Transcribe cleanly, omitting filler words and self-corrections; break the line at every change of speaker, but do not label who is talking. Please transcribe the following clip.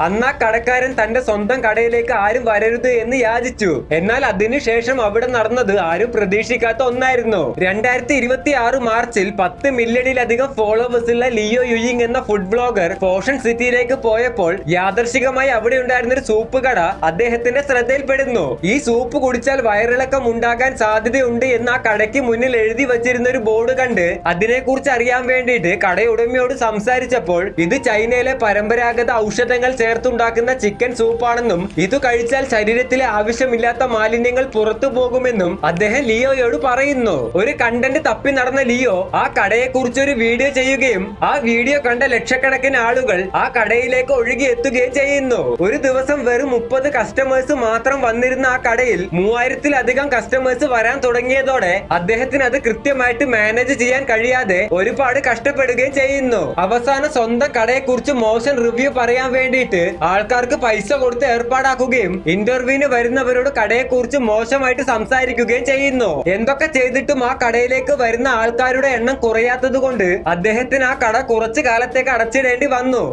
അന്ന് ആ കടക്കാരൻ തന്റെ സ്വന്തം കടയിലേക്ക് ആരും വരരുത് എന്ന് യാചിച്ചു. എന്നാൽ അതിനുശേഷം അവിടെ നടന്നത് ആരും പ്രതീക്ഷിക്കാത്ത ഒന്നായിരുന്നു. 2026 മാർച്ചിൽ 10 മില്യണിലധികം ഫോളോവേഴ്സുള്ള ലിയോ യുയിങ് എന്ന ഫുഡ് ബ്ലോഗർ ഫോഷൻ സിറ്റിയിലേക്ക് പോയപ്പോൾ യാദർശികമായി അവിടെ ഉണ്ടായിരുന്ന ഒരു സൂപ്പ് കട അദ്ദേഹത്തിന്റെ ശ്രദ്ധയിൽപ്പെടുന്നു. ഈ സൂപ്പ് കുടിച്ചാൽ വയറിളക്കം ഉണ്ടാകാൻ സാധ്യതയുണ്ട് എന്ന് ആ കടയ്ക്ക് മുന്നിൽ എഴുതി വച്ചിരുന്ന ഒരു ബോർഡ് കണ്ട് അതിനെക്കുറിച്ച് അറിയാൻ വേണ്ടിയിട്ട് കടയുടമയോട് സംസാരിച്ചപ്പോൾ ഇത് ചൈനയിലെ പരമ്പരാഗത ഔഷധങ്ങൾ ചേർത്തുണ്ടാക്കുന്ന ചിക്കൻ സൂപ്പാണെന്നും ഇത് കഴിച്ചാൽ ശരീരത്തിലെ ആവശ്യമില്ലാത്ത മാലിന്യങ്ങൾ പുറത്തു പോകുമെന്നും അദ്ദേഹം ലിയോയോട് പറയുന്നു. ഒരു കണ്ടന്റ് തപ്പി നടന്ന ലിയോ ആ കടയെ കുറിച്ച് ഒരു വീഡിയോ ചെയ്യുകയും ആ വീഡിയോ കണ്ട ലക്ഷക്കണക്കിന് ആളുകൾ ആ കടയിലേക്ക് ഒഴുകി എത്തുകയും ചെയ്യുന്നു. ഒരു ദിവസം വെറും 30 കസ്റ്റമേഴ്സ് മാത്രം വന്നിരുന്ന ആ കടയിൽ 3000-ലധികം കസ്റ്റമേഴ്സ് വരാൻ തുടങ്ങിയതോടെ അദ്ദേഹത്തിന് അത് കൃത്യമായിട്ട് മാനേജ് ചെയ്യാൻ കഴിയാതെ ഒരുപാട് കഷ്ടപ്പെടുകയും ചെയ്യുന്നു. അവസാനം സ്വന്തം കടയെ കുറിച്ച് മോശം റിവ്യൂ പറയാൻ വേണ്ടിയിട്ട് ആൾക്കാർക്ക് പൈസ കൊടുത്ത് ഏർപ്പാടാക്കുകയും ഇന്റർവ്യൂവിന് വരുന്നവരോട് കടയെ കുറിച്ച് മോശമായിട്ട് സംസാരിക്കുകയും ചെയ്യുന്നു. എന്തൊക്കെ ചെയ്തിട്ടും ആ കടയിലേക്ക് വരുന്ന ആൾക്കാരുടെ എണ്ണം കുറയാത്തത് കൊണ്ട് അദ്ദേഹത്തിന് ആ കട കുറച്ചു കാലത്തേക്ക് അടച്ചിടേണ്ടി വന്നു.